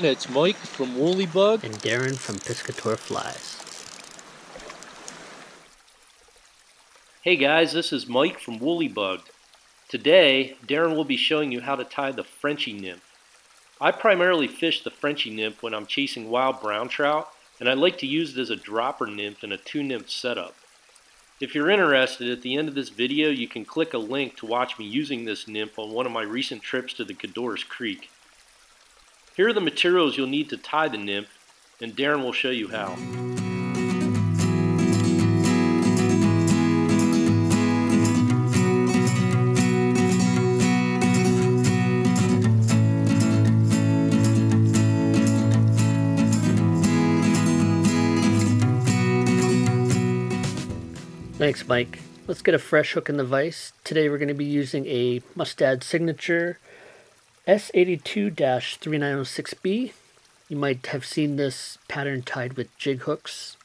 And it's Mike from Woolly Bug. And Darren from Piscator Flies. Hey guys, this is Mike from Woolly Bug. Today, Darren will be showing you how to tie the Frenchie Nymph. I primarily fish the Frenchie Nymph when I'm chasing wild brown trout, and I like to use it as a dropper nymph in a 2-nymph setup. If you're interested, at the end of this video you can click a link to watch me using this nymph on one of my recent trips to the Cadores Creek. Here are the materials you'll need to tie the nymph, and Darren will show you how. Thanks, Mike. Let's get a fresh hook in the vise. Today we're going to be using a Mustad Signature S82-3906B. You might have seen this pattern tied with jig hooks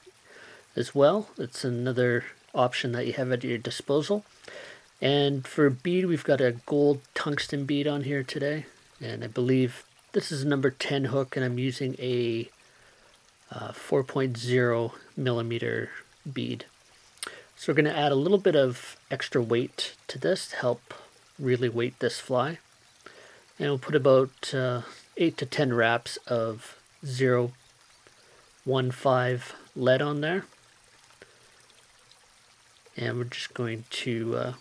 as well. It's another option that you have at your disposal. And for bead, we've got a gold tungsten bead on here today. And I believe this is a number 10 hook, and I'm using a 4.0 millimeter bead. So we're going to add a little bit of extra weight to this to help really weight this fly. And we'll put about 8 to 10 wraps of 0.15 lead on there. And we're just going to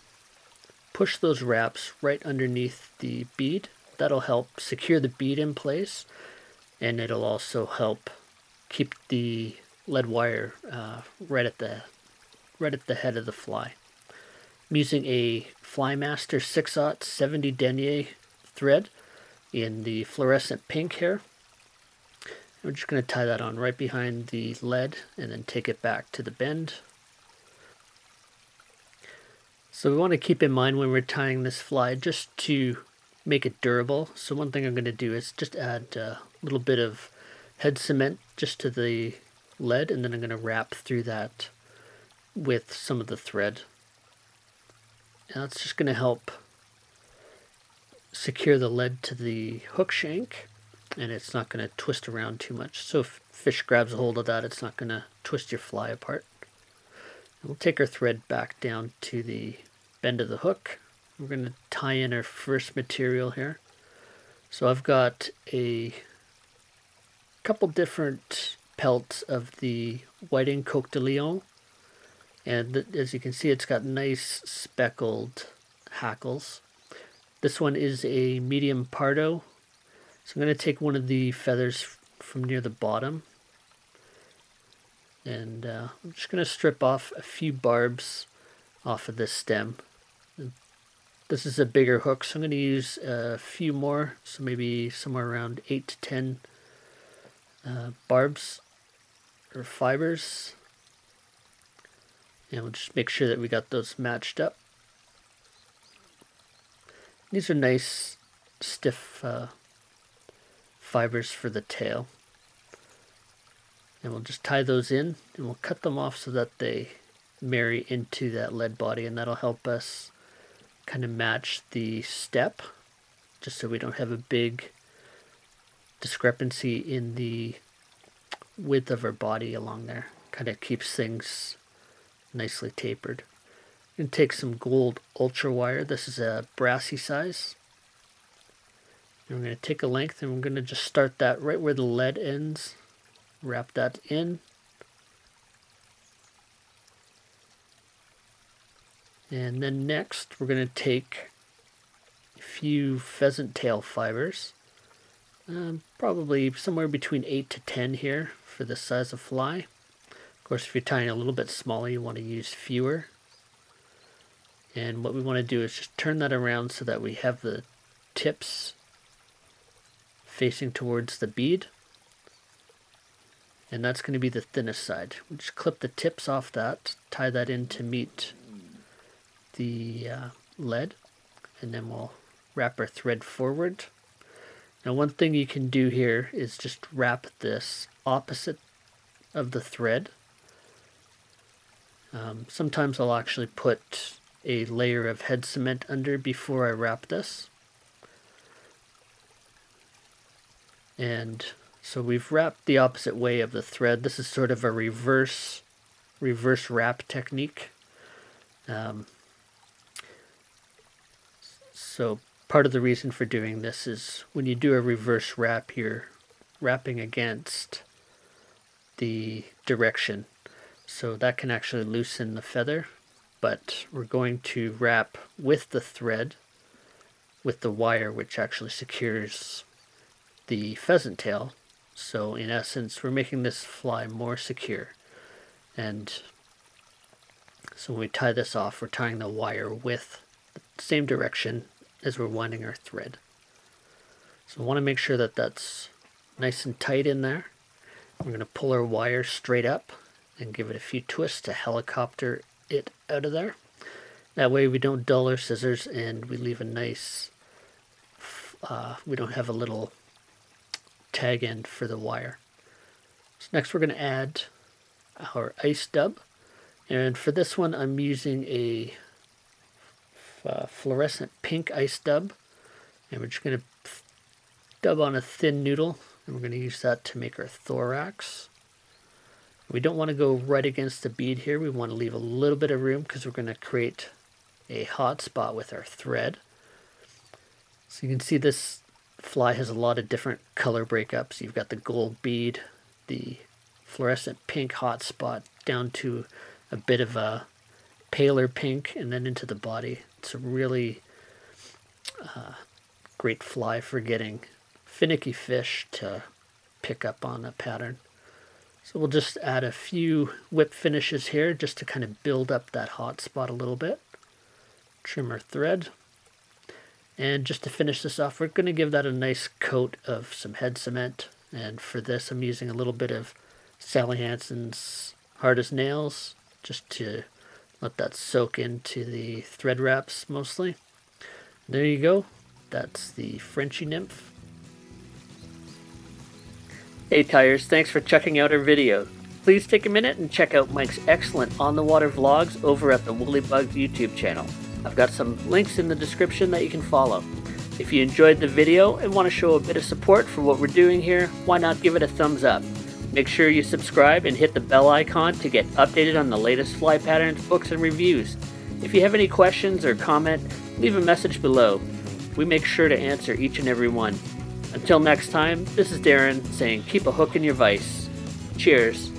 push those wraps right underneath the bead. That'll help secure the bead in place, and it'll also help keep the lead wire right at the head of the fly. I'm using a Flymaster 6/0 70 denier thread in the fluorescent pink here. We're just going to tie that on right behind the lead and then take it back to the bend. So we want to keep in mind when we're tying this fly just to make it durable. So one thing I'm going to do is just add a little bit of head cement just to the lead, and then I'm going to wrap through that with some of the thread. And that's just going to help secure the lead to the hook shank, and it's not going to twist around too much. So if fish grabs a hold of that, it's not going to twist your fly apart. And we'll take our thread back down to the bend of the hook. We're going to tie in our first material here. So I've got a couple different pelts of the whiting Coq de Leon. And as you can see, it's got nice speckled hackles. This one is a medium Pardo. So I'm going to take one of the feathers from near the bottom. And I'm just going to strip off a few barbs off of this stem. This is a bigger hook, so I'm going to use a few more. So maybe somewhere around 8 to 10 barbs or fibers. And we'll just make sure that we got those matched up. These are nice stiff fibers for the tail. And we'll just tie those in, and we'll cut them off so that they marry into that lead body, and that'll help us kind of match the step, just so we don't have a big discrepancy in the width of our body along there. Kind of keeps things nicely tapered. I'm going to take some gold ultra wire. This is a brassy size. And we're going to take a length, and we're going to just start that right where the lead ends. Wrap that in. And then next we're going to take a few pheasant tail fibers. Probably somewhere between 8 to 10 here for this size of fly. Of course, if you're tying a little bit smaller, you want to use fewer. And what we want to do is just turn that around so that we have the tips facing towards the bead. And that's going to be the thinnest side. We just clip the tips off that, tie that in to meet the lead, and then we'll wrap our thread forward. Now one thing you can do here is just wrap this opposite of the thread. Sometimes I'll actually put a layer of head cement under before I wrap this. And So we've wrapped the opposite way of the thread. This is sort of a reverse wrap technique. So part of the reason for doing this is when you do a reverse wrap, you're wrapping against the direction. So that can actually loosen the feather, but we're going to wrap with the thread, with the wire, which actually secures the pheasant tail. So in essence, we're making this fly more secure. And so when we tie this off, we're tying the wire with the same direction as we're winding our thread. So we want to make sure that that's nice and tight in there. We're going to pull our wire straight up and give it a few twists to helicopter it out of there. That way we don't dull our scissors and we leave a nice, we don't have a little tag end for the wire. So next we're going to add our ice dub. And for this one I'm using a fluorescent pink ice dub. And we're just going to dub on a thin noodle. And we're going to use that to make our thorax. We don't want to go right against the bead here. We want to leave a little bit of room because we're going to create a hot spot with our thread. So you can see this fly has a lot of different color breakups. You've got the gold bead, the fluorescent pink hot spot, down to a bit of a paler pink, and then into the body. It's a really great fly for getting finicky fish to pick up on a pattern. So we'll just add a few whip finishes here just to kind of build up that hot spot a little bit. Trim our thread. And just to finish this off, we're going to give that a nice coat of some head cement. And for this, I'm using a little bit of Sally Hansen's Hard as Nails, just to let that soak into the thread wraps mostly. There you go. That's the Frenchie Nymph. Hey Tyers, thanks for checking out our video. Please take a minute and check out Mike's excellent on-the-water vlogs over at the Woolly Bug YouTube channel. I've got some links in the description that you can follow. If you enjoyed the video and want to show a bit of support for what we're doing here, why not give it a thumbs up? Make sure you subscribe and hit the bell icon to get updated on the latest fly patterns, books, and reviews. If you have any questions or comment, leave a message below. We make sure to answer each and every one. Until next time, this is Darren saying keep a hook in your vise. Cheers.